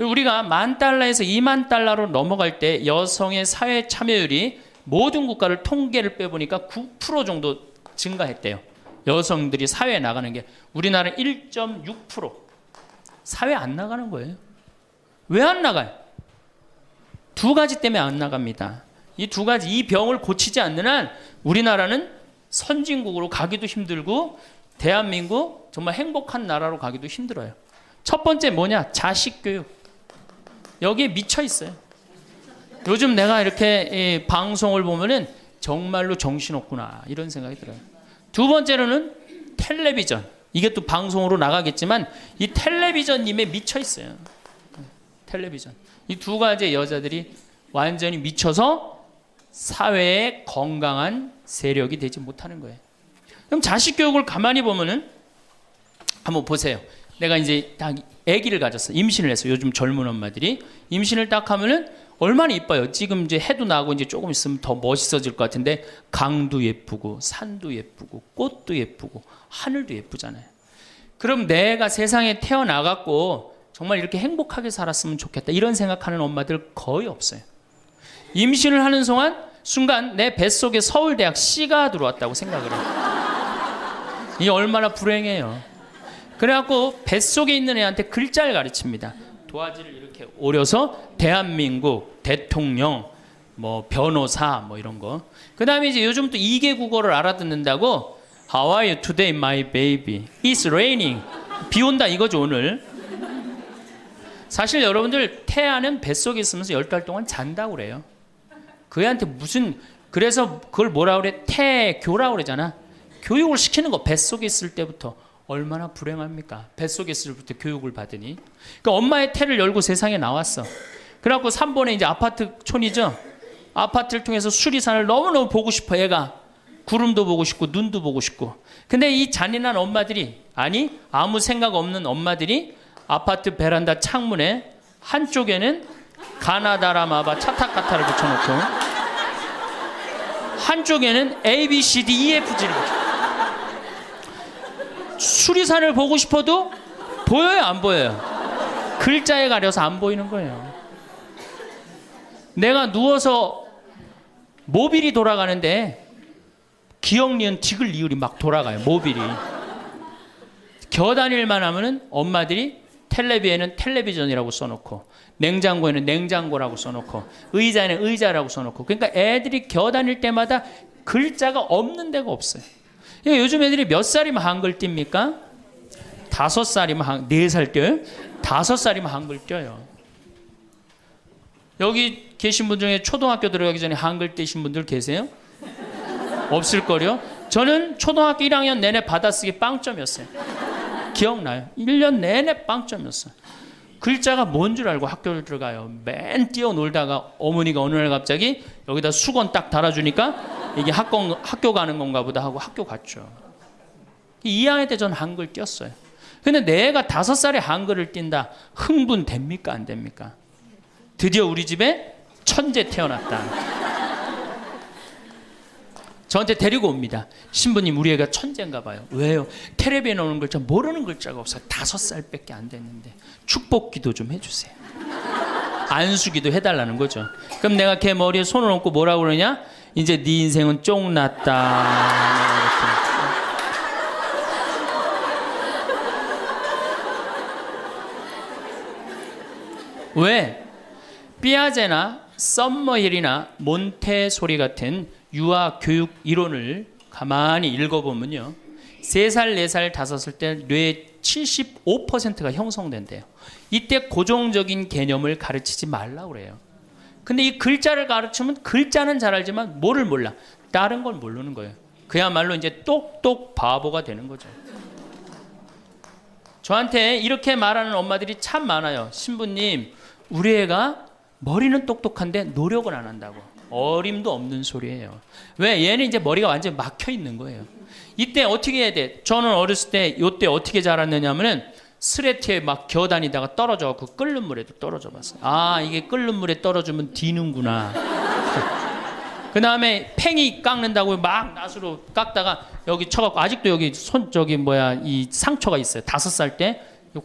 우리가 10,000달러에서 20,000달러로 넘어갈 때 여성의 사회 참여율이 모든 국가를 통계를 빼보니까 9% 정도 증가했대요. 여성들이 사회에 나가는 게. 우리나라는 1.6%. 사회 안 나가는 거예요. 왜 안 나가요? 두 가지 때문에 안 나갑니다. 이 두 가지, 이 병을 고치지 않는 한 우리나라는 선진국으로 가기도 힘들고 대한민국 정말 행복한 나라로 가기도 힘들어요. 첫 번째 뭐냐? 자식 교육. 여기에 미쳐 있어요. 요즘 내가 이렇게 방송을 보면은 정말로 정신없구나 이런 생각이 들어요. 두 번째로는 텔레비전. 이게 또 방송으로 나가겠지만 이 텔레비전님에 미쳐 있어요. 텔레비전. 이 두 가지 여자들이 완전히 미쳐서 사회에 건강한 세력이 되지 못하는 거예요. 그럼 자식 교육을 가만히 보면은 한번 보세요. 내가 이제 딱 아기를 가졌어. 임신을 했어. 요즘 젊은 엄마들이 임신을 딱 하면은 얼마나 이뻐요. 지금 이제 해도 나고 이제 조금 있으면 더 멋있어질 것 같은데 강도 예쁘고 산도 예쁘고 꽃도 예쁘고 하늘도 예쁘잖아요. 그럼 내가 세상에 태어나갖고 정말 이렇게 행복하게 살았으면 좋겠다 이런 생각하는 엄마들 거의 없어요. 임신을 하는 순간 내 뱃속에 서울대학 C가 들어왔다고 생각을 해요. 이게 얼마나 불행해요. 그래갖고 뱃속에 있는 애한테 글자를 가르칩니다. 도화지를 이렇게 오려서 대한민국, 대통령, 뭐 변호사 뭐 이런 거. 그 다음에 이제 요즘 또 2개 국어를 알아듣는다고 How are you today, my baby? It's raining. 비 온다 이거죠 오늘. 사실 여러분들 태아는 뱃속에 있으면서 10달 동안 잔다고 그래요. 그 애한테 그래서 그걸 뭐라 그래? 태교라고 그러잖아. 교육을 시키는 거 뱃속에 있을 때부터 얼마나 불행합니까? 뱃속에 있을 때부터 교육을 받으니. 그러니까 엄마의 태를 열고 세상에 나왔어. 그래갖고 3번에 이제 아파트촌이죠. 아파트를 통해서 수리산을 너무너무 보고 싶어 얘가. 구름도 보고 싶고 눈도 보고 싶고. 근데 이 잔인한 엄마들이 아무 생각 없는 엄마들이 아파트 베란다 창문에 한쪽에는 가나다라마바 차타카타를 붙여놓고 한쪽에는 A, B, C, D, E, F, G를 붙여. 수리산을 보고 싶어도 보여요, 안 보여요? 글자에 가려서 안 보이는 거예요. 내가 누워서 모빌이 돌아가는데 기역, 니은, 디귿, 리을이 막 돌아가요. 모빌이. 겨다닐만 하면은 엄마들이 텔레비에는 텔레비전이라고 써놓고 냉장고에는 냉장고라고 써놓고 의자에는 의자라고 써놓고 그러니까 애들이 겨다닐 때마다 글자가 없는 데가 없어요. 그러니까 요즘 애들이 몇 살이면 한글 띱니까? 5살이면 4살 띄어요? 5살이면 한글 띄어요. 여기 계신 분 중에 초등학교 들어가기 전에 한글 띄신 분들 계세요? 없을걸요? 저는 초등학교 1학년 내내 받아쓰기 빵점이었어요. 기억나요? 1년 내내 빵점이었어요. 글자가 뭔 줄 알고 학교를 들어가요. 맨 뛰어놀다가 어머니가 어느 날 갑자기 여기다 수건 딱 달아주니까 이게 학교 가는 건가 보다 하고 학교 갔죠. 2학년 때 전 한글 띄었어요. 근데 내가 5살에 한글을 띈다. 흥분됩니까? 안 됩니까? 드디어 우리 집에 천재 태어났다. 저한테 데리고 옵니다. 신부님 우리 애가 천재인가 봐요. 왜요? 텔레비에 나오는 글자 모르는 글자가 없어요. 5살밖에 안 됐는데 축복기도 좀 해주세요. 안수기도 해달라는 거죠. 그럼 내가 걔 머리에 손을 얹고 뭐라고 그러냐? 이제 네 인생은 쫑났다. 왜? 삐아제나 썸머힐이나 몬테소리 같은 유아 교육 이론을 가만히 읽어보면요. 3살, 4살, 5살 때 뇌의 75%가 형성된대요. 이때 고정적인 개념을 가르치지 말라고 그래요. 근데 이 글자를 가르치면 글자는 잘 알지만 뭐를 몰라. 다른 걸 모르는 거예요. 그야말로 이제 똑똑 바보가 되는 거죠. 저한테 이렇게 말하는 엄마들이 참 많아요. 신부님, 우리 애가 머리는 똑똑한데 노력은 안 한다고. 어림도 없는 소리예요. 왜? 얘는 이제 머리가 완전히 막혀 있는 거예요. 이때 어떻게 해야 돼? 저는 어렸을 때 이때 어떻게 자랐느냐면은 스레트에 막 겨다니다가 떨어져갖고 끓는 물에도 떨어져 봤어요. 아, 이게 끓는 물에 떨어지면 디는구나. 그 다음에 팽이 깎는다고 막 낫으로 깎다가 여기 쳐갖고 아직도 여기 이 상처가 있어요. 5살 때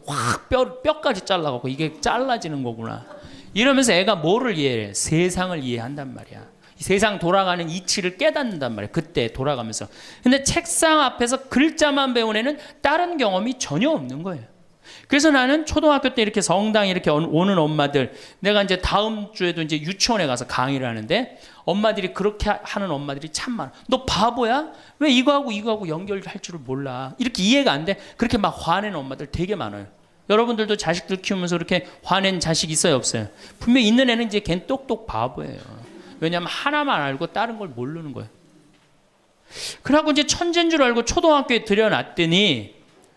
확 뼈까지 잘라갖고 이게 잘라지는 거구나. 이러면서 애가 뭐를 이해해? 세상을 이해한단 말이야. 세상 돌아가는 이치를 깨닫는단 말이야. 그때 돌아가면서. 근데 책상 앞에서 글자만 배운 애는 다른 경험이 전혀 없는 거예요. 그래서 나는 초등학교 때 이렇게 성당에 이렇게 오는 엄마들, 내가 이제 다음 주에도 이제 유치원에 가서 강의를 하는데 엄마들이 그렇게 하는 엄마들이 참 많아. 너 바보야? 왜 이거하고 연결할 줄을 몰라? 이렇게 이해가 안 돼? 그렇게 막 화내는 엄마들 되게 많아요. 여러분들도 자식들 키우면서 이렇게 화낸 자식 있어요, 없어요? 분명히 있는 애는 이제 걔는 똑똑 바보예요. 왜냐하면 하나만 알고 다른 걸 모르는 거예요. 그래갖고 이제 천재인 줄 알고 초등학교에 들여놨더니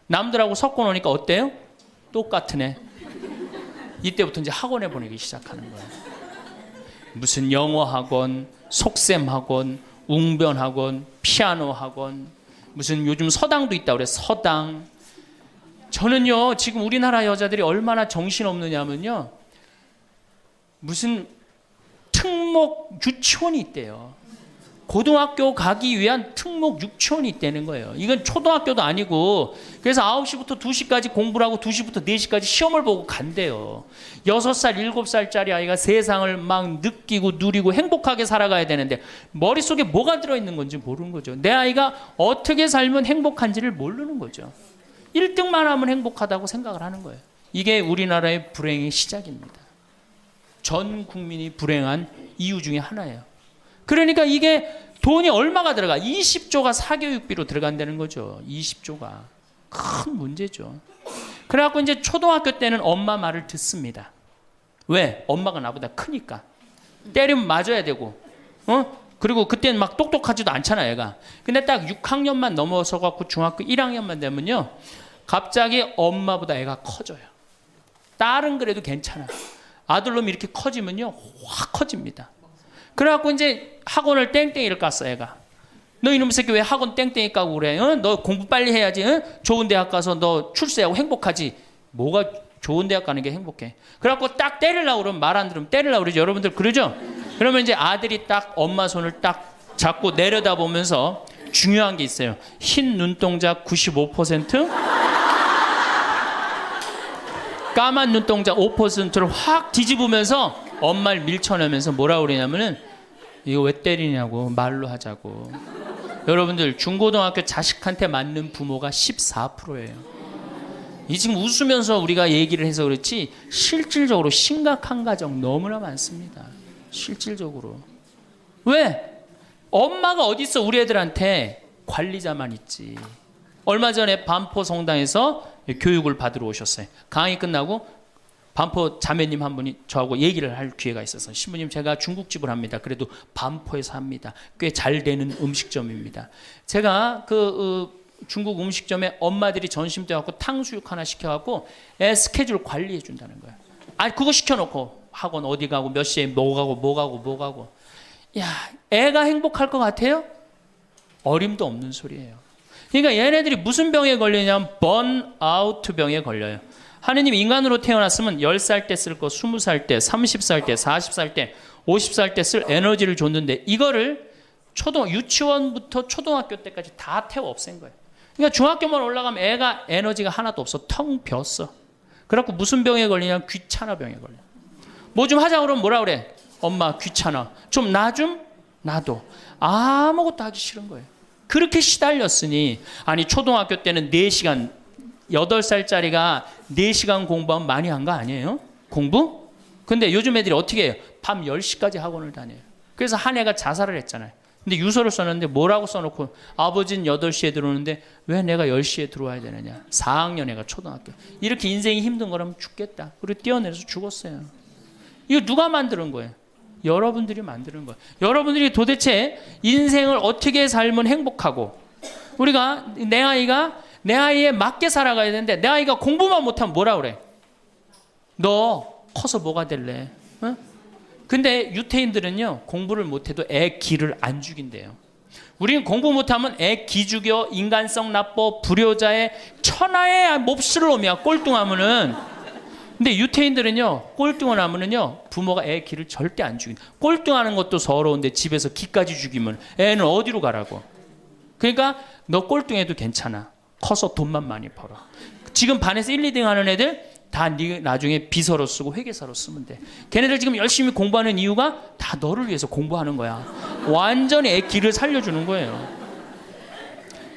남들하고 섞어 놓으니까 어때요? 똑같은 애. 이때부터 이제 학원에 보내기 시작하는 거예요. 무슨 영어 학원, 속셈 학원, 웅변 학원, 피아노 학원, 무슨 요즘 서당도 있다 그래. 서당. 저는요 지금 우리나라 여자들이 얼마나 정신없느냐면요, 무슨 특목 유치원이 있대요. 고등학교 가기 위한 특목 유치원이 있다는 거예요. 이건 초등학교도 아니고, 그래서 9시부터 2시까지 공부를 하고 2시부터 4시까지 시험을 보고 간대요. 6살, 7살짜리 아이가 세상을 막 느끼고 누리고 행복하게 살아가야 되는데 머릿속에 뭐가 들어있는 건지 모르는 거죠. 내 아이가 어떻게 살면 행복한지를 모르는 거죠. 1등만 하면 행복하다고 생각을 하는 거예요. 이게 우리나라의 불행의 시작입니다. 전 국민이 불행한 이유 중에 하나예요. 그러니까 이게 돈이 얼마가 들어가? 20조가 사교육비로 들어간다는 거죠. 20조가. 큰 문제죠. 그래갖고 이제 초등학교 때는 엄마 말을 듣습니다. 왜? 엄마가 나보다 크니까. 때리면 맞아야 되고, 그리고 그때는 막 똑똑하지도 않잖아, 얘가. 근데 딱 6학년만 넘어서 갖고 중학교 1학년만 되면요, 갑자기 엄마보다 애가 커져요. 딸은 그래도 괜찮아. 아들놈이 이렇게 커지면요, 확 커집니다. 그래갖고 이제 학원을 땡땡이를 깠어, 애가. 너 이놈의 새끼 왜 학원 땡땡이 까고 그래? 너 공부 빨리 해야지. 좋은 대학 가서 너 출세하고 행복하지. 뭐가 좋은 대학 가는 게 행복해? 그래갖고 딱 때리려고 그러면, 말 안 들으면 때리려고 그러죠. 여러분들 그러죠? 그러면 이제 아들이 딱 엄마 손을 딱 잡고 내려다보면서 중요한 게 있어요. 흰 눈동자 95%, 까만 눈동자 5%를 확 뒤집으면서 엄마를 밀쳐내면서 뭐라고 그러냐면은, 이거 왜 때리냐고, 말로 하자고. 여러분들 중고등학교 자식한테 맞는 부모가 14%예요. 이 지금 웃으면서 우리가 얘기를 해서 그렇지 실질적으로 심각한 가정 너무나 많습니다. 실질적으로. 왜? 엄마가 어디 있어? 우리 애들한테 관리자만 있지. 얼마 전에 반포 성당에서 교육을 받으러 오셨어요. 강의 끝나고 반포 자매님 한 분이 저하고 얘기를 할 기회가 있어서, 신부님 제가 중국집을 합니다. 그래도 반포에서 합니다. 꽤 잘 되는 음식점입니다. 제가 중국 음식점에 엄마들이 점심 때 갖고 탕수육 하나 시켜갖고 애 스케줄 관리해 준다는 거야. 아니 그거 시켜놓고 학원 어디 가고 몇 시에 뭐 가고. 야, 애가 행복할 것 같아요? 어림도 없는 소리예요. 그러니까 얘네들이 무슨 병에 걸리냐면 번아웃 병에 걸려요. 하느님 인간으로 태어났으면 10살 때 쓸 거 20살 때, 30살 때, 40살 때, 50살 때 쓸 에너지를 줬는데 이거를 유치원부터 초등학교 때까지 다 태워 없앤 거예요. 그러니까 중학교만 올라가면 애가 에너지가 하나도 없어. 텅 비었어. 그래갖고 무슨 병에 걸리냐면 귀찮아 병에 걸려. 뭐 좀 하자 그러면 뭐라 그래? 엄마 귀찮아. 좀 놔도. 아무것도 하기 싫은 거예요. 그렇게 시달렸으니, 아니 초등학교 때는 4시간, 8살짜리가 4시간 공부하면 많이 한 거 아니에요? 공부? 근데 요즘 애들이 어떻게 해요? 밤 10시까지 학원을 다녀요. 그래서 한 애가 자살을 했잖아요. 근데 유서를 썼는데 뭐라고 써놓고, 아버지는 8시에 들어오는데 왜 내가 10시에 들어와야 되느냐. 4학년 애가 초등학교. 이렇게 인생이 힘든 거라면 죽겠다. 그리고 뛰어내려서 죽었어요. 이거 누가 만드는 거예요? 여러분들이 만드는 거예요. 여러분들이 도대체 인생을 어떻게 살면 행복하고, 우리가 내 아이에 맞게 살아가야 되는데 내 아이가 공부만 못하면 뭐라 그래? 너 커서 뭐가 될래? 어? 근데 유태인들은요, 공부를 못해도 애 기를 안 죽인대요. 우리는 공부 못하면 애 기 죽여, 인간성 나빠, 불효자의 천하의 몹쓸 놈이야, 꼴뚱하면은. 근데 유태인들은요, 꼴뚱을 하면은요, 부모가 애 기를 절대 안 죽인다. 꼴뚱하는 것도 서러운데 집에서 기까지 죽이면 애는 어디로 가라고. 그러니까 너 꼴뚱해도 괜찮아. 커서 돈만 많이 벌어. 지금 반에서 1, 2등 하는 애들 다 나중에 비서로 쓰고 회계사로 쓰면 돼. 걔네들 지금 열심히 공부하는 이유가 다 너를 위해서 공부하는 거야. 완전히 애 길을 살려주는 거예요.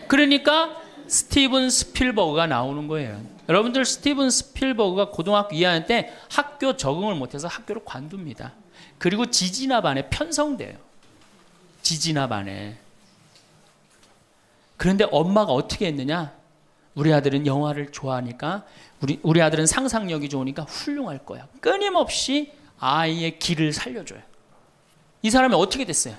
그러니까 스티븐 스필버그가 나오는 거예요. 여러분들 스티븐 스필버그가 고등학교 2학년 때 학교 적응을 못해서 학교를 관둡니다. 그리고 지지나 반에 편성돼요. 지지나 반에. 그런데 엄마가 어떻게 했느냐? 우리 아들은 영화를 좋아하니까 우리 아들은 상상력이 좋으니까 훌륭할 거야. 끊임없이 아이의 길을 살려줘요. 이 사람이 어떻게 됐어요?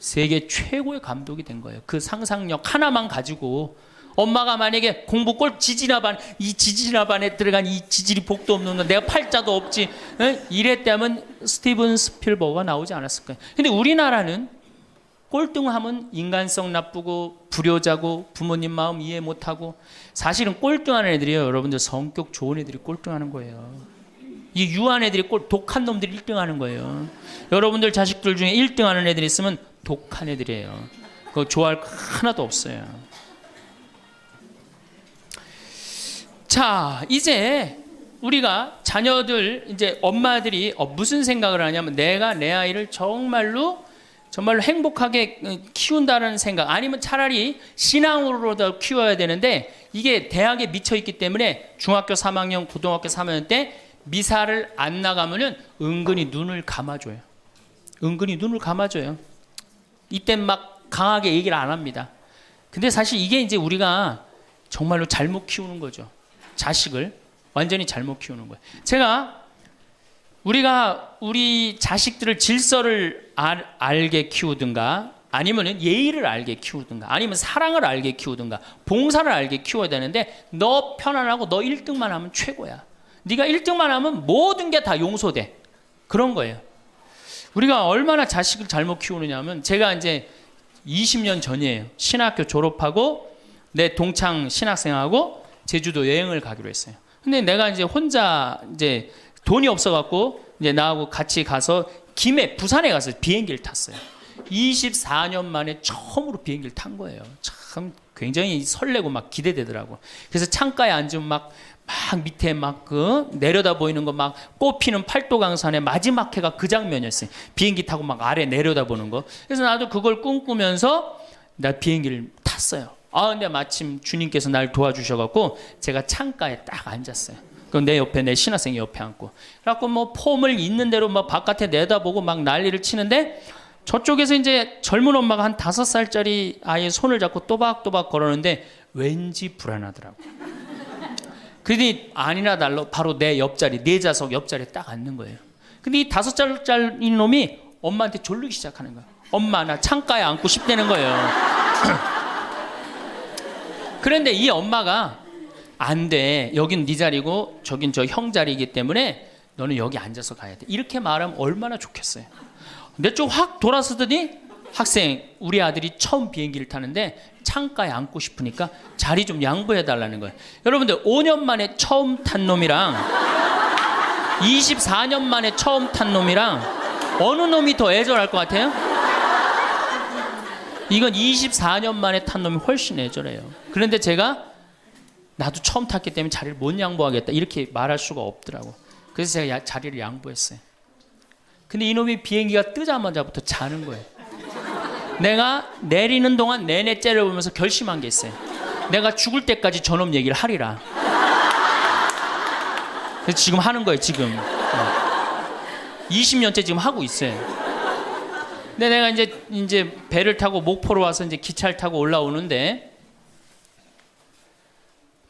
세계 최고의 감독이 된 거예요. 그 상상력 하나만 가지고 엄마가 만약에 공부 꼴 지지나반 이 지지나반에 들어간 이 지질이 복도 없는 놈 내가 팔자도 없지 이랬다면 스티븐 스필버그가 나오지 않았을 거예요. 근데 우리나라는 꼴등하면 인간성 나쁘고 불효자고 부모님 마음 이해 못하고 사실은 꼴등하는 애들이에요. 여러분들 성격 좋은 애들이 꼴등하는 거예요. 이 유한 애들이 독한 놈들이 1등하는 거예요. 여러분들 자식들 중에 1등하는 애들이 있으면 독한 애들이에요. 그거 좋아할 거 하나도 없어요. 자, 이제 우리가 자녀들 이제 엄마들이 무슨 생각을 하냐면 내가 내 아이를 정말로 행복하게 키운다는 생각 아니면 차라리 신앙으로도 키워야 되는데 이게 대학에 미쳐 있기 때문에 중학교 3학년, 고등학교 3학년 때 미사를 안 나가면은 은근히 눈을 감아줘요. 은근히 눈을 감아줘요. 이때 막 강하게 얘기를 안 합니다. 근데 사실 이게 이제 우리가 정말로 잘못 키우는 거죠. 자식을 완전히 잘못 키우는 거예요. 우리가 우리 자식들을 질서를 알게 키우든가 아니면 예의를 알게 키우든가 아니면 사랑을 알게 키우든가 봉사를 알게 키워야 되는데 너 편안하고 너 1등만 하면 최고야. 네가 1등만 하면 모든 게 다 용서돼. 그런 거예요. 우리가 얼마나 자식을 잘못 키우느냐 하면 제가 이제 20년 전이에요. 신학교 졸업하고 내 동창 신학생하고 제주도 여행을 가기로 했어요. 근데 내가 이제 혼자 이제 돈이 없어갖고 이제 나하고 같이 가서 부산에 가서 비행기를 tas어요. 24년 만에 처음으로 비행기를 탄 거예요. 참 굉장히 설레고 막 기대되더라고. 그래서 창가에 앉으면 막 밑에 내려다 보이는 거 막 꽃피는 팔도강산의 마지막 해가 그 장면이었어요. 비행기 타고 막 아래 내려다 보는 거. 그래서 나도 그걸 꿈꾸면서 나 비행기를 탔어요. 근데 마침 주님께서 날 도와주셔갖고 제가 창가에 딱 앉았어요. 그럼 내 옆에 내 신학생이 옆에 앉고. 그래갖고 폼을 있는 대로 바깥에 내다보고 막 난리를 치는데 저쪽에서 이제 젊은 엄마가 한 5살짜리 아이의 손을 잡고 또박또박 걸었는데 왠지 불안하더라고. 그러더니 아니나 달라 바로 내 옆자리, 내 좌석 옆자리에 딱 앉는 거예요. 근데 이 5살짜리 놈이 엄마한테 졸르기 시작하는 거야. 엄마 나 창가에 앉고 싶다는 거예요. 그런데 이 엄마가 안 돼. 여긴 네 자리고 저긴 저 형 자리이기 때문에 너는 여기 앉아서 가야 돼. 이렇게 말하면 얼마나 좋겠어요. 내 쪽 확 돌아서더니 학생 우리 아들이 처음 비행기를 타는데 창가에 앉고 싶으니까 자리 좀 양보해 달라는 거예요. 여러분들 5년 만에 처음 탄 놈이랑 24년 만에 처음 탄 놈이랑 어느 놈이 더 애절할 것 같아요? 이건 24년 만에 탄 놈이 훨씬 애절해요. 그런데 제가 나도 처음 탔기 때문에 자리를 못 양보하겠다 이렇게 말할 수가 없더라고. 그래서 제가 자리를 양보했어요. 근데 이놈이 비행기가 뜨자마자부터 자는 거예요. 내가 내리는 동안 내내 째려보면서 결심한 게 있어요. 내가 죽을 때까지 저놈 얘기를 하리라. 그래서 지금 하는 거예요. 지금 20년째 지금 하고 있어요. 근데 내가 이제 배를 타고 목포로 와서 이제 기차를 타고 올라오는데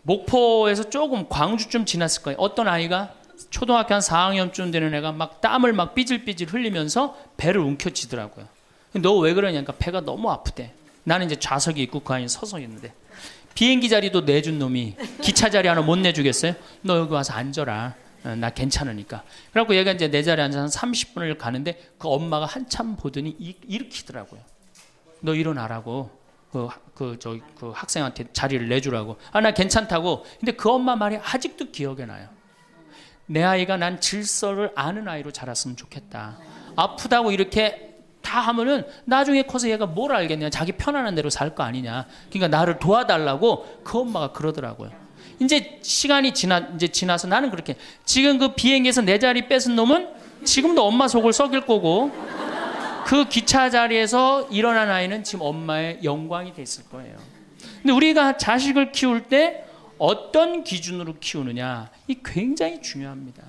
목포에서 조금 광주쯤 지났을 거예요. 어떤 아이가 초등학교 한 4학년쯤 되는 애가 막 땀을 막 삐질삐질 흘리면서 배를 움켜쥐더라고요. 너 왜 그러냐니까 배가 너무 아프대. 나는 이제 좌석이 있고 그 안에 서서 있는데 비행기 자리도 내준 놈이 기차 자리 하나 못 내주겠어요? 너 여기 와서 앉아라. 나 괜찮으니까. 그래갖고 얘가 이제 내 자리에 앉아서 한 30분을 가는데 그 엄마가 한참 보더니 일으키더라고요. 너 일어나라고. 그 학생한테 자리를 내주라고. 나 괜찮다고. 근데 그 엄마 말이 아직도 기억에 나요. 내 아이가 난 질서를 아는 아이로 자랐으면 좋겠다. 아프다고 이렇게 다 하면은 나중에 커서 얘가 뭘 알겠냐. 자기 편안한 대로 살 거 아니냐. 그러니까 나를 도와달라고 그 엄마가 그러더라고요. 이제 시간이 이제 지나서 나는 그렇게 지금 그 비행기에서 내 자리 뺏은 놈은 지금도 엄마 속을 썩일 거고 그 기차 자리에서 일어난 아이는 지금 엄마의 영광이 됐을 거예요. 근데 우리가 자식을 키울 때 어떤 기준으로 키우느냐 이 굉장히 중요합니다.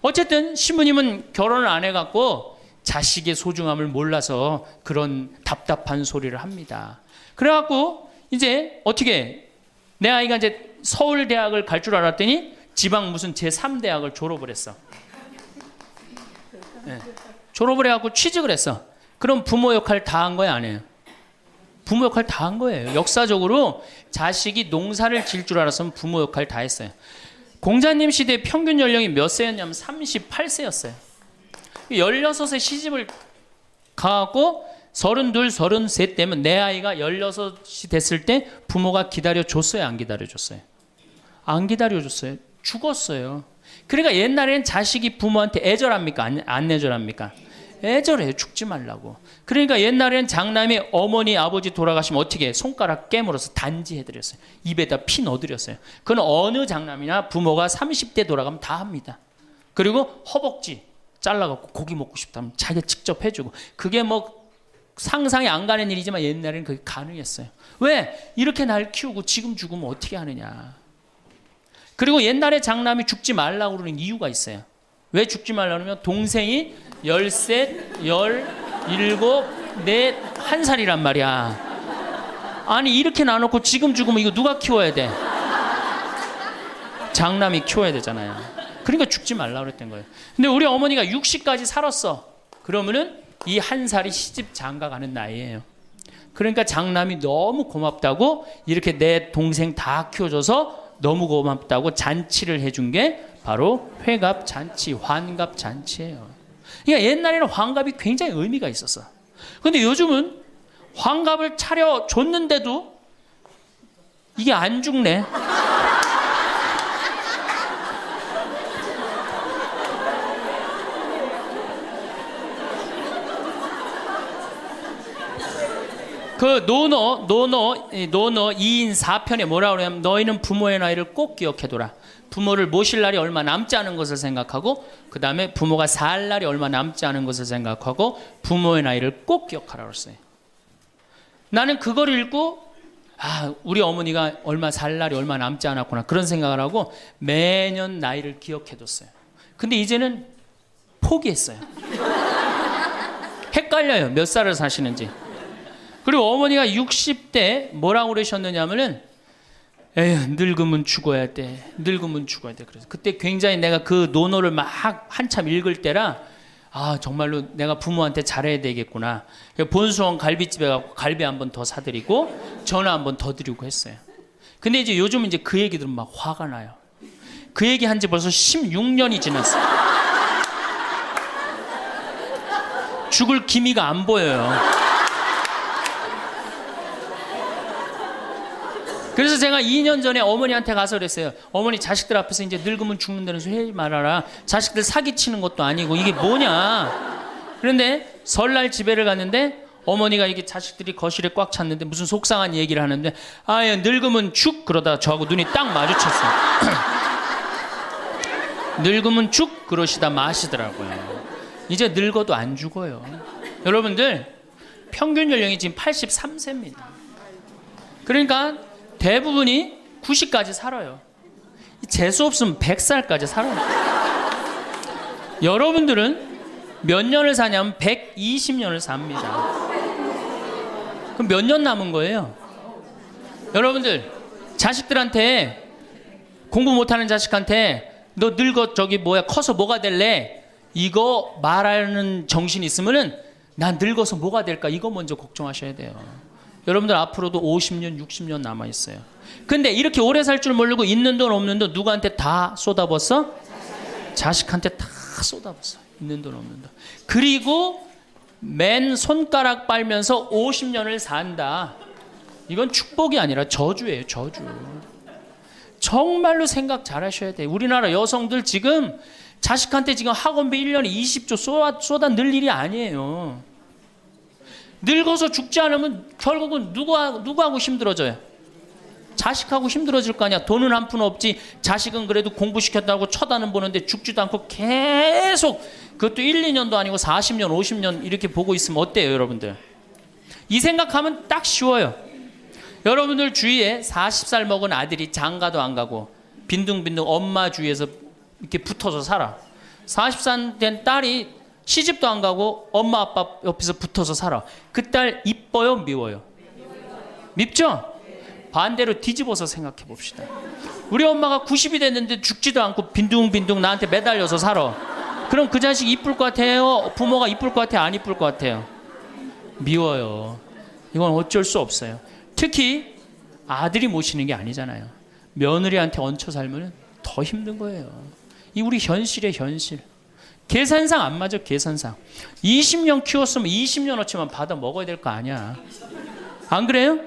어쨌든 신부님은 결혼을 안 해갖고 자식의 소중함을 몰라서 그런 답답한 소리를 합니다. 그래갖고 이제 어떻게 내 아이가 이제 서울대학을 갈 줄 알았더니 지방 무슨 제3대학을 졸업을 했어. 네. 졸업을 해갖고 취직을 했어. 그럼 부모 역할 다 한 거야, 안 해요? 부모 역할 다 한 거예요. 역사적으로 자식이 농사를 지을 줄 알았으면 부모 역할 다 했어요. 공자님 시대 평균 연령이 몇 세였냐면 38세였어요. 16세 시집을 가고 32, 33 때면 내 아이가 16이 됐을 때 부모가 기다려줬어요? 안 기다려줬어요? 안 기다려줬어요. 죽었어요. 그러니까 옛날에는 자식이 부모한테 애절합니까? 안 애절합니까? 애절해요. 죽지 말라고. 그러니까 옛날에는 장남이 어머니 아버지 돌아가시면 어떻게 손가락 깨물어서 단지해드렸어요. 입에다 피 넣어드렸어요. 그건 어느 장남이나 부모가 30대 돌아가면 다 합니다. 그리고 허벅지 잘라갖고 고기 먹고 싶다면 자기가 직접 해주고 그게 뭐 상상이 안 가는 일이지만 옛날에는 그게 가능했어요. 왜? 이렇게 날 키우고 지금 죽으면 어떻게 하느냐. 그리고 옛날에 장남이 죽지 말라고 그러는 이유가 있어요. 왜 죽지 말라고 그러면 동생이 13, 17, 4, 1살이란 말이야. 아니 이렇게 나눠놓고 지금 죽으면 이거 누가 키워야 돼? 장남이 키워야 되잖아요. 그러니까 죽지 말라고 그랬던 거예요. 근데 우리 어머니가 60까지 살았어. 그러면은 이 1살이 시집 장가 가는 나이예요. 그러니까 장남이 너무 고맙다고 이렇게 내 동생 다 키워줘서 너무 고맙다고 잔치를 해준 게 바로 회갑 잔치, 환갑 잔치예요. 그러니까 옛날에는 환갑이 굉장히 의미가 있었어. 근데 요즘은 환갑을 차려줬는데도 이게 안 죽네. 그 노노 2인 4편에 뭐라고 그러냐면 너희는 부모의 나이를 꼭 기억해둬라. 부모를 모실 날이 얼마 남지 않은 것을 생각하고 그 다음에 부모가 살 날이 얼마 남지 않은 것을 생각하고 부모의 나이를 꼭 기억하라 그랬어요. 나는 그걸 읽고 우리 어머니가 얼마 살 날이 얼마 남지 않았구나 그런 생각을 하고 매년 나이를 기억해뒀어요. 근데 이제는 포기했어요. 헷갈려요. 몇 살을 사시는지. 그리고 어머니가 60대 뭐라고 그러셨느냐면은 에휴 늙으면 죽어야 돼. 늙으면 죽어야 돼. 그래서 그때 굉장히 내가 그 논어를 막 한참 읽을 때라 정말로 내가 부모한테 잘해야 되겠구나. 본수원 갈비집에 가고 갈비 한 번 더 사드리고 전화 한 번 더 드리고 했어요. 근데 이제 요즘 이제 그 얘기 들으면 막 화가 나요. 그 얘기 한 지 벌써 16년이 지났어요. 죽을 기미가 안 보여요. 그래서 제가 2년 전에 어머니한테 가서 그랬어요. 어머니 자식들 앞에서 이제 늙으면 죽는다는 소리 하지 말아라. 자식들 사기치는 것도 아니고 이게 뭐냐. 그런데 설날 집에를 갔는데 어머니가 이게 자식들이 거실에 꽉 찼는데 무슨 속상한 얘기를 하는데 늙으면 죽 그러다가 저하고 눈이 딱 마주쳤어요. 늙으면 죽 그러시다 마시더라고요. 이제 늙어도 안 죽어요. 여러분들 평균 연령이 지금 83세입니다. 그러니까 대부분이 90까지 살아요. 재수 없으면 100살까지 살아요. 여러분들은 몇 년을 사냐면 120년을 삽니다. 그럼 몇 년 남은 거예요? 여러분들 자식들한테 공부 못하는 자식한테 너 늙어 커서 뭐가 될래? 이거 말하는 정신 있으면은 난 늙어서 뭐가 될까? 이거 먼저 걱정하셔야 돼요. 여러분들 앞으로도 50년, 60년 남아있어요. 근데 이렇게 오래 살 줄 모르고 있는 돈 없는 돈 누구한테 다 쏟아붓어? 자식한테 다 쏟아붓어. 있는 돈 없는 돈. 그리고 맨 손가락 빨면서 50년을 산다. 이건 축복이 아니라 저주예요. 저주. 정말로 생각 잘 하셔야 돼요. 우리나라 여성들 지금 자식한테 지금 학원비 1년에 20조 쏟아 넣을 일이 아니에요. 늙어서 죽지 않으면 결국은 누구하고 힘들어져요? 자식하고 힘들어질 거 아니야. 돈은 한 푼 없지. 자식은 그래도 공부시켰다고 쳐다는 보는데 죽지도 않고 계속 그것도 1, 2년도 아니고 40년, 50년 이렇게 보고 있으면 어때요, 여러분들? 이 생각하면 딱 쉬워요. 여러분들 주위에 40살 먹은 아들이 장가도 안 가고 빈둥빈둥 엄마 주위에서 이렇게 붙어서 살아. 40살 된 딸이 시집도 안 가고 엄마 아빠 옆에서 붙어서 살아. 그 딸 이뻐요, 미워요? 밉죠? 반대로 뒤집어서 생각해 봅시다. 우리 엄마가 90이 됐는데 죽지도 않고 빈둥빈둥 나한테 매달려서 살아. 그럼 그 자식 이쁠 것 같아요? 부모가 이쁠 것 같아요? 안 이쁠 것 같아요? 미워요. 이건 어쩔 수 없어요. 특히 아들이 모시는 게 아니잖아요. 며느리한테 얹혀 살면 더 힘든 거예요. 이 우리 현실의 현실. 계산상 안 맞아. 계산상 20년 키웠으면 20년어치만 받아 먹어야 될 거 아니야. 안 그래요?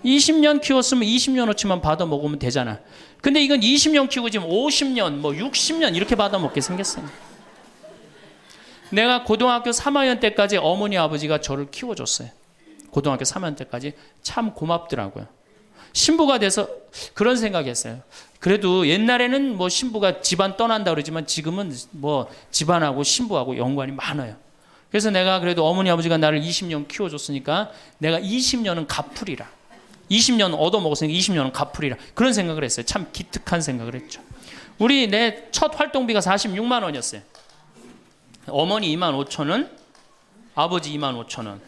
20년 키웠으면 20년어치만 받아 먹으면 되잖아. 근데 이건 20년 키우고 지금 50년 뭐 60년 이렇게 받아 먹게 생겼어요. 내가 고등학교 3학년 때까지 어머니 아버지가 저를 키워줬어요. 고등학교 3학년 때까지 참 고맙더라고요. 신부가 돼서 그런 생각했어요. 그래도 옛날에는 뭐 신부가 집안 떠난다 그러지만 지금은 뭐 집안하고 신부하고 연관이 많아요. 그래서 내가 그래도 어머니 아버지가 나를 20년 키워줬으니까 내가 20년은 갚으리라. 20년 얻어먹었으니까 20년은 갚으리라. 그런 생각을 했어요. 참 기특한 생각을 했죠. 내 첫 활동비가 46만 원이었어요. 어머니 2만 5천 원, 아버지 2만 5천 원.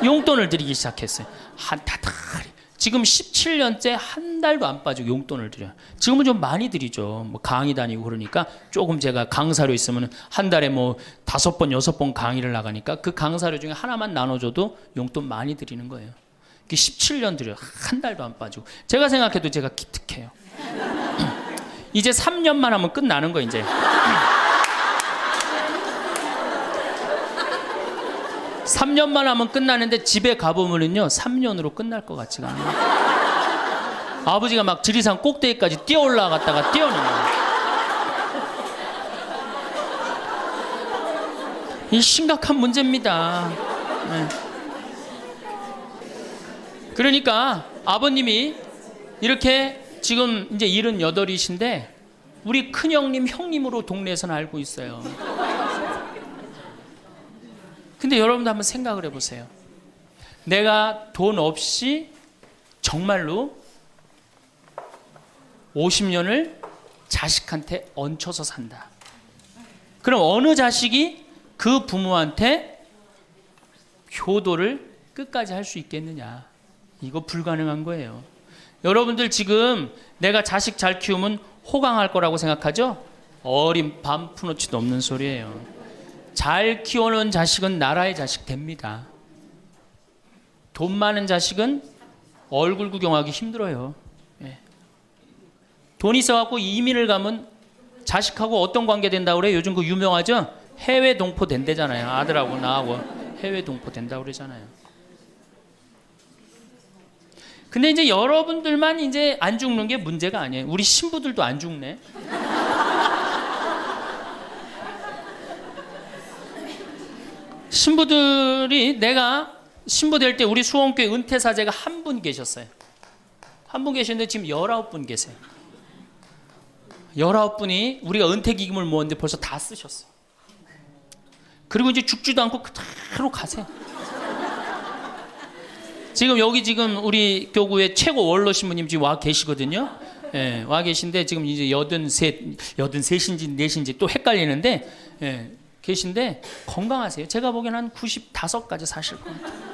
용돈을 드리기 시작했어요. 한 다달이. 지금 17년째 한 달도 안 빠지고 용돈을 드려요. 지금은 좀 많이 드리죠. 뭐 강의 다니고 그러니까 조금 제가 강사료 있으면 한 달에 뭐 5번, 6번 강의를 나가니까 그 강사료 중에 하나만 나눠줘도 용돈 많이 드리는 거예요. 17년 드려요. 한 달도 안 빠지고. 제가 생각해도 제가 기특해요. 이제 3년만 하면 끝나는 거 이제. 3년만 하면 끝나는데 집에 가보면은요 3년으로 끝날 것 같지가 않아요. 아버지가 막 지리산 꼭대기까지 뛰어 올라갔다가 뛰어내는 거예요. 이 심각한 문제입니다. 네. 그러니까 아버님이 이렇게 지금 이제 78이신데 우리 큰형님 형님으로 동네에서는 알고 있어요. 근데 여러분도 한번 생각을 해보세요. 내가 돈 없이 정말로 50년을 자식한테 얹혀서 산다. 그럼 어느 자식이 그 부모한테 효도를 끝까지 할 수 있겠느냐. 이거 불가능한 거예요. 여러분들 지금 내가 자식 잘 키우면 호강할 거라고 생각하죠? 어린 반푼어치도 없는 소리예요. 잘 키워놓은 자식은 나라의 자식 됩니다. 돈 많은 자식은 얼굴 구경하기 힘들어요. 예. 돈 있어갖고 이민을 가면 자식하고 어떤 관계 된다고 그래요? 요즘 그 유명하죠? 해외 동포 된대잖아요. 아들하고 나하고 해외 동포 된다고 그러잖아요. 근데 이제 여러분들만 이제 안 죽는 게 문제가 아니에요. 우리 신부들도 안 죽네. 신부들이 내가 신부 될 때 우리 수원교회 은퇴사제가 한 분 계셨어요. 한 분 계셨는데 지금 19분 계세요. 19분이 우리가 은퇴기금을 모았는데 벌써 다 쓰셨어요. 그리고 이제 죽지도 않고 그대로 가세요. 지금 여기 지금 우리 교구의 최고 원로 신부님 지금 와 계시거든요. 예, 와 계신데 지금 이제 83인지 4인지 또 헷갈리는데 예, 계신데 건강하세요. 제가 보기엔 한 95까지 사실 것 같아요.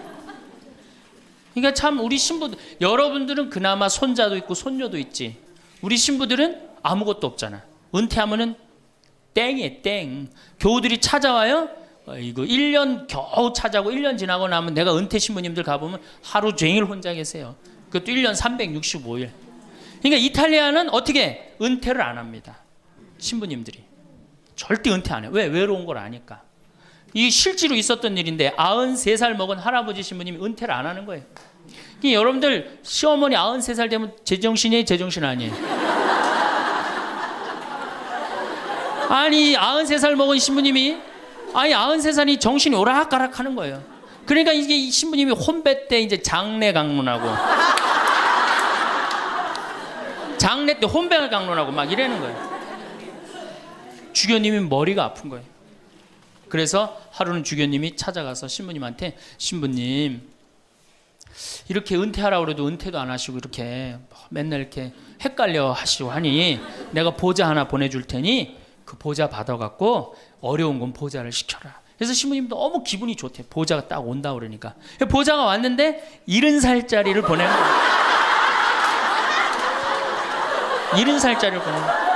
그러니까 참 우리 신부들, 여러분들은 그나마 손자도 있고 손녀도 있지. 우리 신부들은 아무것도 없잖아. 은퇴하면은 땡이에요, 땡. 교우들이 찾아와요. 이거 1년 겨우 찾아고 1년 지나고 나면 내가 은퇴 신부님들 가보면 하루 종일 혼자 계세요. 그것도 1년 365일. 그러니까 이탈리아는 어떻게 은퇴를 안 합니다. 신부님들이. 절대 은퇴 안 해요. 왜? 외로운 걸 아니까. 이 실제로 있었던 일인데 93살 먹은 할아버지 신부님이 은퇴를 안 하는 거예요. 그러니까 여러분들 시어머니 93살 되면 제정신이에요? 제정신 아니에요? 아니 93살 먹은 신부님이 93살이 정신이 오락가락 하는 거예요. 그러니까 이게 이 신부님이 혼배 때 이제 장례 강론하고 장례 때 혼배를 강론하고 막 이러는 거예요. 주교님이 머리가 아픈 거예요. 그래서 하루는 주교님이 찾아가서 신부님한테, 신부님 이렇게 은퇴하라고 그래도 은퇴도 안 하시고 이렇게 맨날 이렇게 헷갈려 하시고 하니 내가 보자 하나 보내줄 테니 그 보자 받아갖고 어려운 건 보자를 시켜라. 그래서 신부님도 너무 기분이 좋대. 보자가 딱 온다 그러니까. 보자가 왔는데 70살짜리를 보내는 거예요. 70살짜리를 보내는 거예요.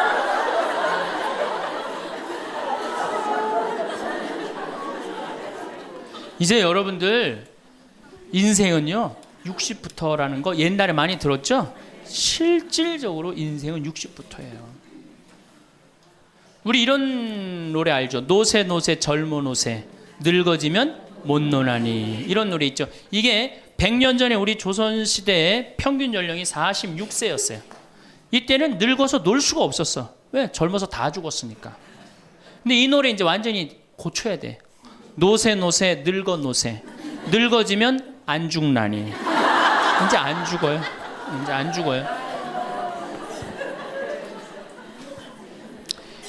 이제 여러분들 인생은요 60부터라는 거 옛날에 많이 들었죠? 실질적으로 인생은 60부터예요. 우리 이런 노래 알죠? 노세 노세 젊어 노세 늙어지면 못 노나니, 이런 노래 있죠. 이게 100년 전에 우리 조선시대의 평균 연령이 46세였어요. 이때는 늙어서 놀 수가 없었어. 왜? 젊어서 다 죽었으니까. 근데 이 노래 이제 완전히 고쳐야 돼. 노세 노세 늙어 노세 늙어지면 안 죽나니. 이제 안 죽어요. 이제 안 죽어요.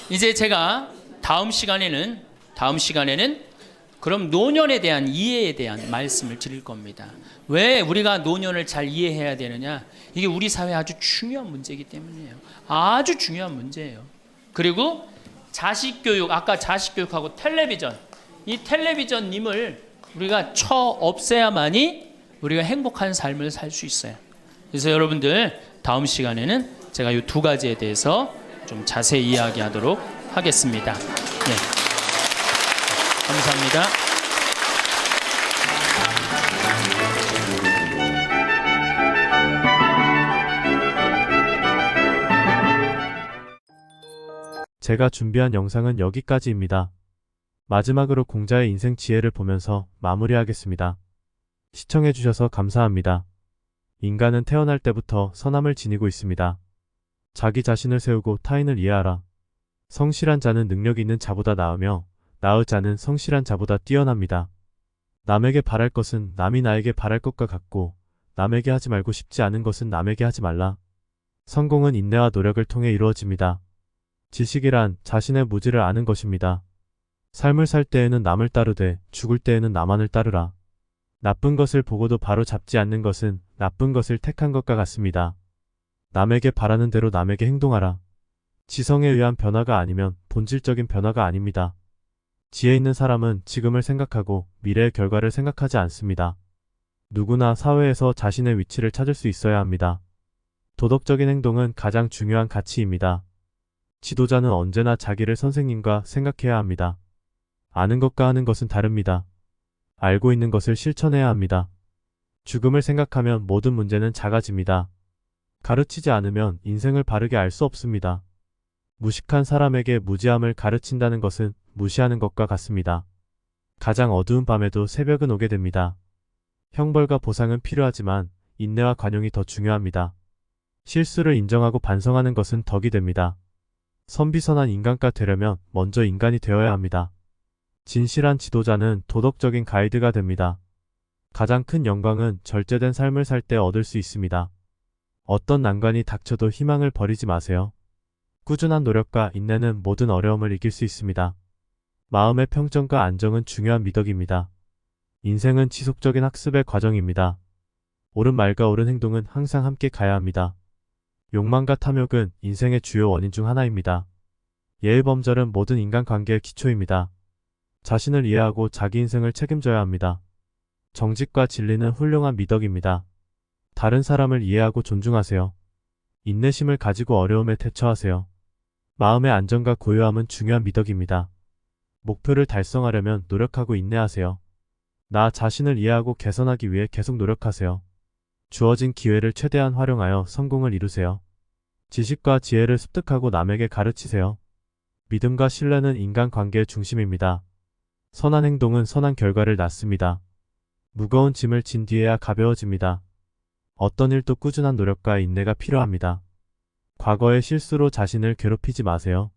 이제 제가 다음 시간에는 그럼 노년에 대한 이해에 대한 말씀을 드릴 겁니다. 왜 우리가 노년을 잘 이해해야 되느냐? 이게 우리 사회에 아주 중요한 문제이기 때문이에요. 아주 중요한 문제예요. 그리고 자식교육, 아까 자식교육하고 텔레비전, 이 텔레비전님을 우리가 쳐 없애야만이 우리가 행복한 삶을 살 수 있어요. 그래서 여러분들 다음 시간에는 제가 이 두 가지에 대해서 좀 자세히 이야기하도록 하겠습니다. 네. 감사합니다. 제가 준비한 영상은 여기까지입니다. 마지막으로 공자의 인생 지혜를 보면서 마무리하겠습니다. 시청해주셔서 감사합니다. 인간은 태어날 때부터 선함을 지니고 있습니다. 자기 자신을 세우고 타인을 이해하라. 성실한 자는 능력 있는 자보다 나으며 나의 자는 성실한 자보다 뛰어납니다. 남에게 바랄 것은 남이 나에게 바랄 것과 같고 남에게 하지 말고 싶지 않은 것은 남에게 하지 말라. 성공은 인내와 노력을 통해 이루어집니다. 지식이란 자신의 무지를 아는 것입니다. 삶을 살 때에는 남을 따르되 죽을 때에는 나만을 따르라. 나쁜 것을 보고도 바로 잡지 않는 것은 나쁜 것을 택한 것과 같습니다. 남에게 바라는 대로 남에게 행동하라. 지성에 의한 변화가 아니면 본질적인 변화가 아닙니다. 지혜 있는 사람은 지금을 생각하고 미래의 결과를 생각하지 않습니다. 누구나 사회에서 자신의 위치를 찾을 수 있어야 합니다. 도덕적인 행동은 가장 중요한 가치입니다. 지도자는 언제나 자기를 선생님과 생각해야 합니다. 아는 것과 하는 것은 다릅니다. 알고 있는 것을 실천해야 합니다. 죽음을 생각하면 모든 문제는 작아집니다. 가르치지 않으면 인생을 바르게 알 수 없습니다. 무식한 사람에게 무지함을 가르친다는 것은 무시하는 것과 같습니다. 가장 어두운 밤에도 새벽은 오게 됩니다. 형벌과 보상은 필요하지만 인내와 관용이 더 중요합니다. 실수를 인정하고 반성하는 것은 덕이 됩니다. 선비선한 인간과 되려면 먼저 인간이 되어야 합니다. 진실한 지도자는 도덕적인 가이드가 됩니다. 가장 큰 영광은 절제된 삶을 살 때 얻을 수 있습니다. 어떤 난관이 닥쳐도 희망을 버리지 마세요. 꾸준한 노력과 인내는 모든 어려움을 이길 수 있습니다. 마음의 평정과 안정은 중요한 미덕입니다. 인생은 지속적인 학습의 과정입니다. 옳은 말과 옳은 행동은 항상 함께 가야 합니다. 욕망과 탐욕은 인생의 주요 원인 중 하나입니다. 예의범절은 모든 인간관계의 기초입니다. 자신을 이해하고 자기 인생을 책임져야 합니다. 정직과 진리는 훌륭한 미덕입니다. 다른 사람을 이해하고 존중하세요. 인내심을 가지고 어려움에 대처하세요. 마음의 안정과 고요함은 중요한 미덕입니다. 목표를 달성하려면 노력하고 인내하세요. 나 자신을 이해하고 개선하기 위해 계속 노력하세요. 주어진 기회를 최대한 활용하여 성공을 이루세요. 지식과 지혜를 습득하고 남에게 가르치세요. 믿음과 신뢰는 인간관계의 중심입니다. 선한 행동은 선한 결과를 낳습니다. 무거운 짐을 진 뒤에야 가벼워집니다. 어떤 일도 꾸준한 노력과 인내가 필요합니다. 과거의 실수로 자신을 괴롭히지 마세요.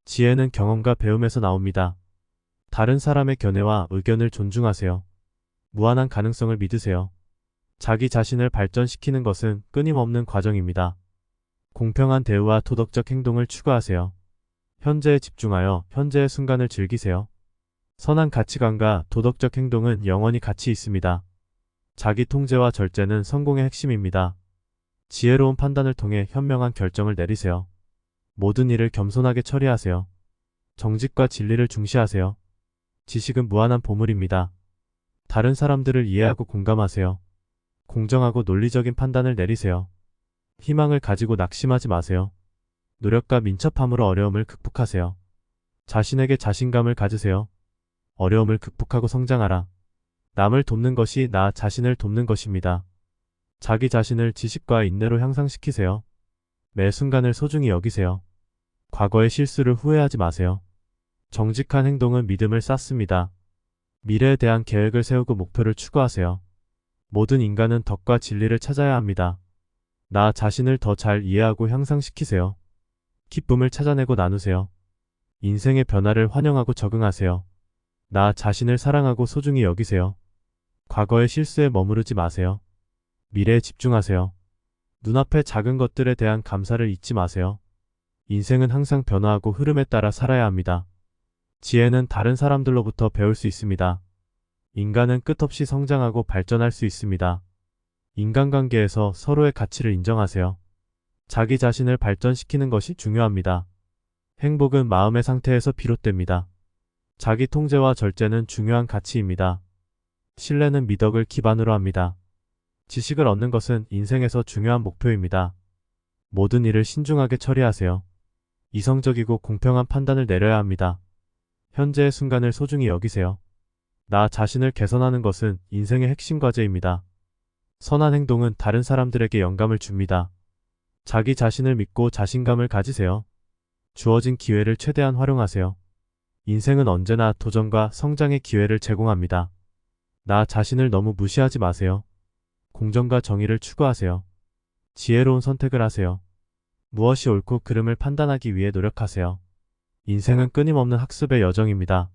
지혜는 경험과 배움에서 나옵니다. 다른 사람의 견해와 의견을 존중하세요. 무한한 가능성을 믿으세요. 자기 자신을 발전시키는 것은 끊임없는 과정입니다. 공평한 대우와 도덕적 행동을 추구하세요. 현재에 집중하여 현재의 순간을 즐기세요. 선한 가치관과 도덕적 행동은 영원히 같이 있습니다. 자기 통제와 절제는 성공의 핵심입니다. 지혜로운 판단을 통해 현명한 결정을 내리세요. 모든 일을 겸손하게 처리하세요. 정직과 진리를 중시하세요. 지식은 무한한 보물입니다. 다른 사람들을 이해하고 공감하세요. 공정하고 논리적인 판단을 내리세요. 희망을 가지고 낙심하지 마세요. 노력과 민첩함으로 어려움을 극복하세요. 자신에게 자신감을 가지세요. 어려움을 극복하고 성장하라. 남을 돕는 것이 나 자신을 돕는 것입니다. 자기 자신을 지식과 인내로 향상시키세요. 매 순간을 소중히 여기세요. 과거의 실수를 후회하지 마세요. 정직한 행동은 믿음을 쌓습니다. 미래에 대한 계획을 세우고 목표를 추구하세요. 모든 인간은 덕과 진리를 찾아야 합니다. 나 자신을 더 잘 이해하고 향상시키세요. 기쁨을 찾아내고 나누세요. 인생의 변화를 환영하고 적응하세요. 나 자신을 사랑하고 소중히 여기세요. 과거의 실수에 머무르지 마세요. 미래에 집중하세요. 눈앞의 작은 것들에 대한 감사를 잊지 마세요. 인생은 항상 변화하고 흐름에 따라 살아야 합니다. 지혜는 다른 사람들로부터 배울 수 있습니다. 인간은 끝없이 성장하고 발전할 수 있습니다. 인간관계에서 서로의 가치를 인정하세요. 자기 자신을 발전시키는 것이 중요합니다. 행복은 마음의 상태에서 비롯됩니다. 자기 통제와 절제는 중요한 가치입니다. 신뢰는 미덕을 기반으로 합니다. 지식을 얻는 것은 인생에서 중요한 목표입니다. 모든 일을 신중하게 처리하세요. 이성적이고 공평한 판단을 내려야 합니다. 현재의 순간을 소중히 여기세요. 나 자신을 개선하는 것은 인생의 핵심 과제입니다. 선한 행동은 다른 사람들에게 영감을 줍니다. 자기 자신을 믿고 자신감을 가지세요. 주어진 기회를 최대한 활용하세요. 인생은 언제나 도전과 성장의 기회를 제공합니다. 나 자신을 너무 무시하지 마세요. 공정과 정의를 추구하세요. 지혜로운 선택을 하세요. 무엇이 옳고 그름을 판단하기 위해 노력하세요. 인생은 끊임없는 학습의 여정입니다.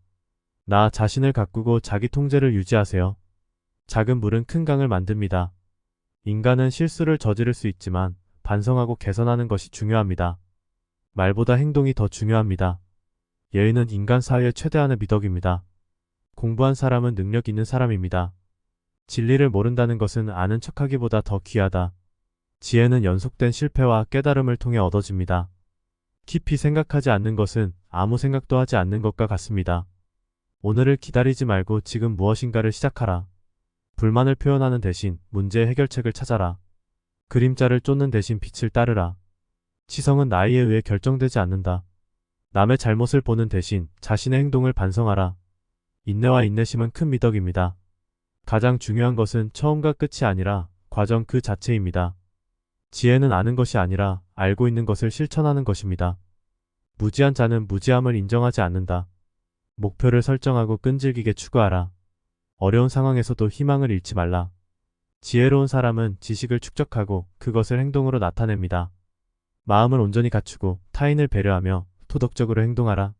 나 자신을 가꾸고 자기 통제를 유지하세요. 작은 물은 큰 강을 만듭니다. 인간은 실수를 저지를 수 있지만 반성하고 개선하는 것이 중요합니다. 말보다 행동이 더 중요합니다. 예의는 인간 사이의 최대한의 미덕입니다. 공부한 사람은 능력 있는 사람입니다. 진리를 모른다는 것은 아는 척하기보다 더 귀하다. 지혜는 연속된 실패와 깨달음을 통해 얻어집니다. 깊이 생각하지 않는 것은 아무 생각도 하지 않는 것과 같습니다. 오늘을 기다리지 말고 지금 무엇인가를 시작하라. 불만을 표현하는 대신 문제의 해결책을 찾아라. 그림자를 쫓는 대신 빛을 따르라. 치성은 나이에 의해 결정되지 않는다. 남의 잘못을 보는 대신 자신의 행동을 반성하라. 인내와 인내심은 큰 미덕입니다. 가장 중요한 것은 처음과 끝이 아니라 과정 그 자체입니다. 지혜는 아는 것이 아니라 알고 있는 것을 실천하는 것입니다. 무지한 자는 무지함을 인정하지 않는다. 목표를 설정하고 끈질기게 추구하라. 어려운 상황에서도 희망을 잃지 말라. 지혜로운 사람은 지식을 축적하고 그것을 행동으로 나타냅니다. 마음을 온전히 갖추고 타인을 배려하며 도덕적으로 행동하라.